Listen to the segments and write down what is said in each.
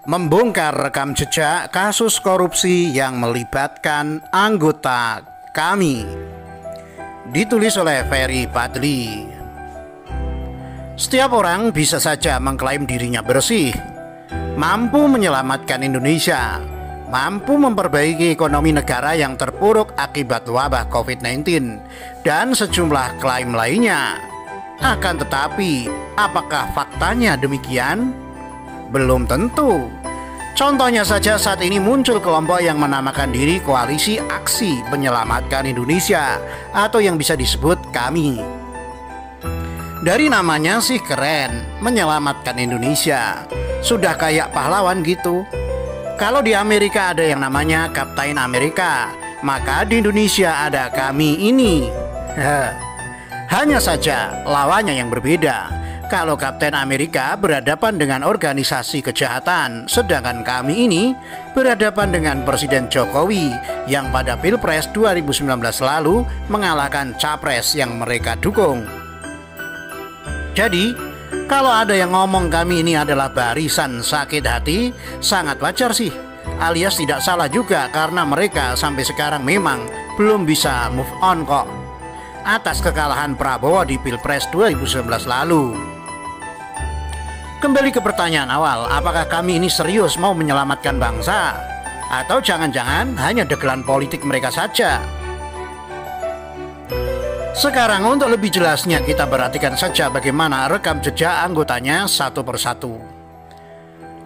membongkar rekam jejak kasus korupsi yang melibatkan anggota kami. Ditulis oleh Ferry Fadli. Setiap orang bisa saja mengklaim dirinya bersih, mampu menyelamatkan Indonesia, mampu memperbaiki ekonomi negara yang terpuruk akibat wabah COVID-19, dan sejumlah klaim lainnya. Akan tetapi, apakah faktanya demikian? Belum tentu. Contohnya saja saat ini muncul kelompok yang menamakan diri Koalisi Aksi Menyelamatkan Indonesia atau yang bisa disebut KAMI. Dari namanya sih keren, menyelamatkan Indonesia. Sudah kayak pahlawan gitu. Kalau di Amerika ada yang namanya Kapten Amerika, maka di Indonesia ada KAMI ini. Hanya saja lawannya yang berbeda. Kalau Kapten Amerika berhadapan dengan organisasi kejahatan, sedangkan kami ini berhadapan dengan Presiden Jokowi yang pada Pilpres 2019 lalu mengalahkan capres yang mereka dukung. Jadi, kalau ada yang ngomong kami ini adalah barisan sakit hati, sangat wajar sih. Alias tidak salah juga karena mereka sampai sekarang memang belum bisa move on kok atas kekalahan Prabowo di Pilpres 2019 lalu. Kembali ke pertanyaan awal, apakah kami ini serius mau menyelamatkan bangsa? Atau jangan-jangan hanya dagelan politik mereka saja? Sekarang untuk lebih jelasnya kita perhatikan saja bagaimana rekam jejak anggotanya satu persatu.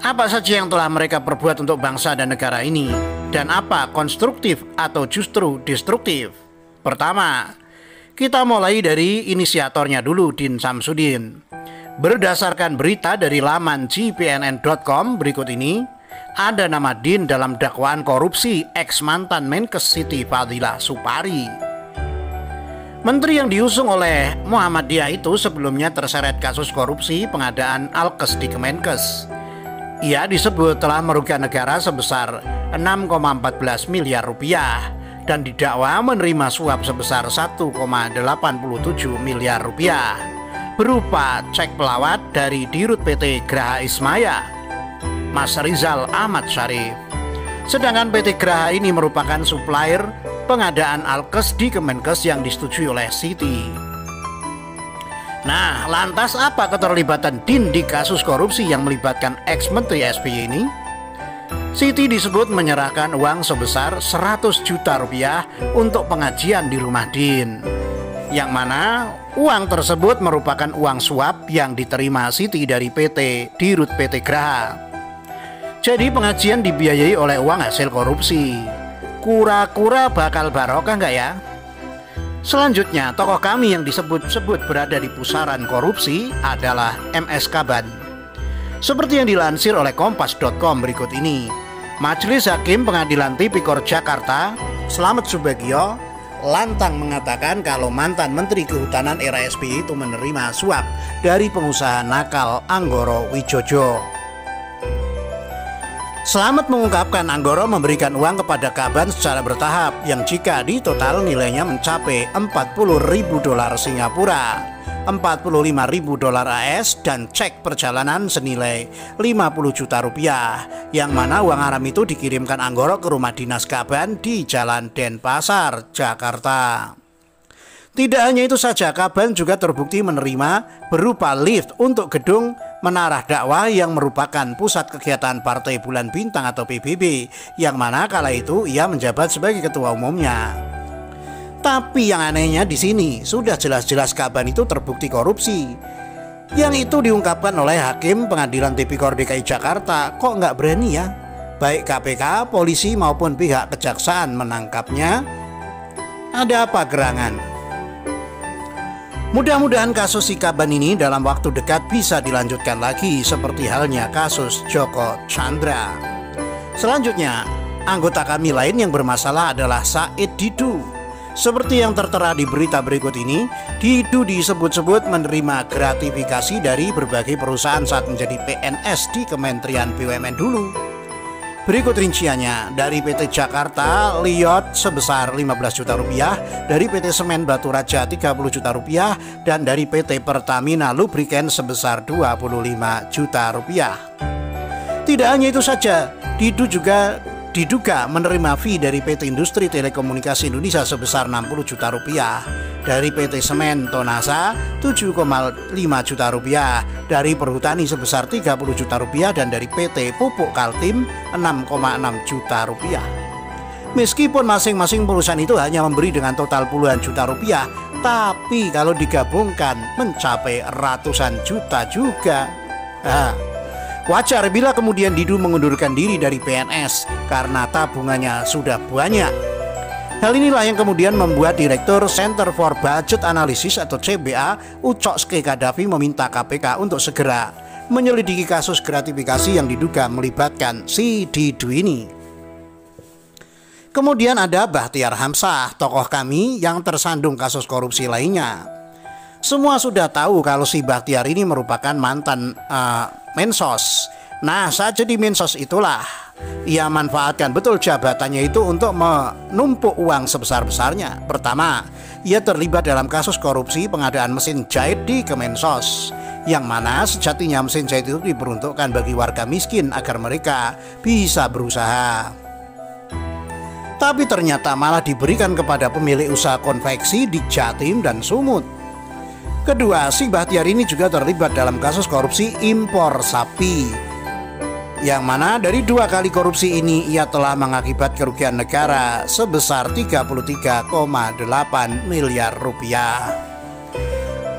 Apa saja yang telah mereka perbuat untuk bangsa dan negara ini? Dan apa konstruktif atau justru destruktif? Pertama, kita mulai dari inisiatornya dulu, Din Samsudin. Berdasarkan berita dari laman gpnn.com berikut ini, ada nama Din dalam dakwaan korupsi ex mantan Menkes Siti Fadila Supari. Menteri yang diusung oleh Muhammadiyah itu sebelumnya terseret kasus korupsi pengadaan alkes di Kemenkes. Ia disebut telah merugikan negara sebesar 6,14 miliar rupiah dan didakwa menerima suap sebesar 1,87 miliar rupiah berupa cek pelawat dari Dirut PT Graha Ismaya, Mas Rizal Ahmad Syarif. Sedangkan PT Graha ini merupakan supplier pengadaan alkes di Kemenkes yang disetujui oleh Siti. Nah, lantas apa keterlibatan Din di kasus korupsi yang melibatkan ex-menteri SBY ini? Siti disebut menyerahkan uang sebesar 100 juta rupiah untuk pengajian di rumah Din, yang mana uang tersebut merupakan uang suap yang diterima Siti dari PT Dirut PT Graha. Jadi pengajian dibiayai oleh uang hasil korupsi. Kura-kura bakal barokah nggak ya? Selanjutnya, tokoh kami yang disebut-sebut berada di pusaran korupsi adalah MS Kaban. Seperti yang dilansir oleh kompas.com berikut ini, Majelis Hakim Pengadilan Tipikor Jakarta, Slamet Subagio, lantang mengatakan kalau mantan Menteri Kehutanan era SBY itu menerima suap dari pengusaha nakal Anggoro Wijojo. Slamet mengungkapkan Anggoro memberikan uang kepada Kaban secara bertahap yang jika di total nilainya mencapai 40.000 dolar Singapura, 45.000 dolar AS dan cek perjalanan senilai 50 juta rupiah, yang mana uang haram itu dikirimkan Anggoro ke rumah dinas Kaban di Jalan Denpasar, Jakarta. Tidak hanya itu saja, Kaban juga terbukti menerima berupa lift untuk gedung Menara Dakwah yang merupakan pusat kegiatan Partai Bulan Bintang atau PBB, yang mana kala itu ia menjabat sebagai ketua umumnya. Tapi yang anehnya di sini, sudah jelas-jelas Kaban itu terbukti korupsi. Yang itu diungkapkan oleh Hakim Pengadilan Tipikor DKI Jakarta, kok nggak berani ya? Baik KPK, polisi maupun pihak kejaksaan menangkapnya. Ada apa gerangan? Mudah-mudahan kasus si Kaban ini dalam waktu dekat bisa dilanjutkan lagi seperti halnya kasus Joko Chandra. Selanjutnya, anggota kami lain yang bermasalah adalah Said Didu. Seperti yang tertera di berita berikut ini, Didu disebut-sebut menerima gratifikasi dari berbagai perusahaan saat menjadi PNS di Kementerian BUMN dulu. Berikut rinciannya, dari PT Jakarta Liot sebesar 15 juta rupiah, dari PT Semen Batu Raja 30 juta rupiah, dan dari PT Pertamina Lubricant sebesar 25 juta rupiah. Tidak hanya itu saja, Didu juga diduga menerima fee dari PT Industri Telekomunikasi Indonesia sebesar 60 juta rupiah, dari PT Semen Tonasa 7,5 juta rupiah, dari Perhutani sebesar 30 juta rupiah, dan dari PT Pupuk Kaltim 6,6 juta rupiah. Meskipun masing-masing perusahaan itu hanya memberi dengan total puluhan juta rupiah, tapi kalau digabungkan mencapai ratusan juta juga. Wajar bila kemudian Didu mengundurkan diri dari PNS karena tabungannya sudah banyak. Hal inilah yang kemudian membuat Direktur Center for Budget Analysis atau CBA, Ucok Ski Kadafi, meminta KPK untuk segera menyelidiki kasus gratifikasi yang diduga melibatkan si Didu ini. Kemudian ada Bahtiar Hamzah, tokoh kami yang tersandung kasus korupsi lainnya. Semua sudah tahu kalau si Bahtiar ini merupakan mantan Mensos. Nah, saat jadi Mensos itulah ia manfaatkan betul jabatannya itu untuk menumpuk uang sebesar-besarnya. Pertama, ia terlibat dalam kasus korupsi pengadaan mesin jahit di Kemensos, yang mana sejatinya mesin jahit itu diperuntukkan bagi warga miskin agar mereka bisa berusaha. Tapi ternyata malah diberikan kepada pemilik usaha konveksi di Jatim dan Sumut. Kedua, si Bahtiar ini juga terlibat dalam kasus korupsi impor sapi, yang mana dari 2 kali korupsi ini ia telah mengakibat kerugian negara sebesar 33,8 miliar rupiah.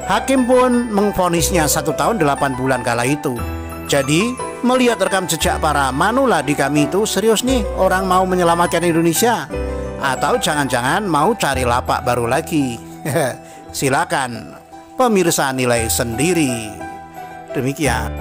Hakim pun mengvonisnya 1 tahun 8 bulan kala itu. Jadi melihat rekam jejak para manuladi kami itu, serius nih orang mau menyelamatkan Indonesia, atau jangan-jangan mau cari lapak baru lagi? Silakan pemirsa nilai sendiri. Demikian.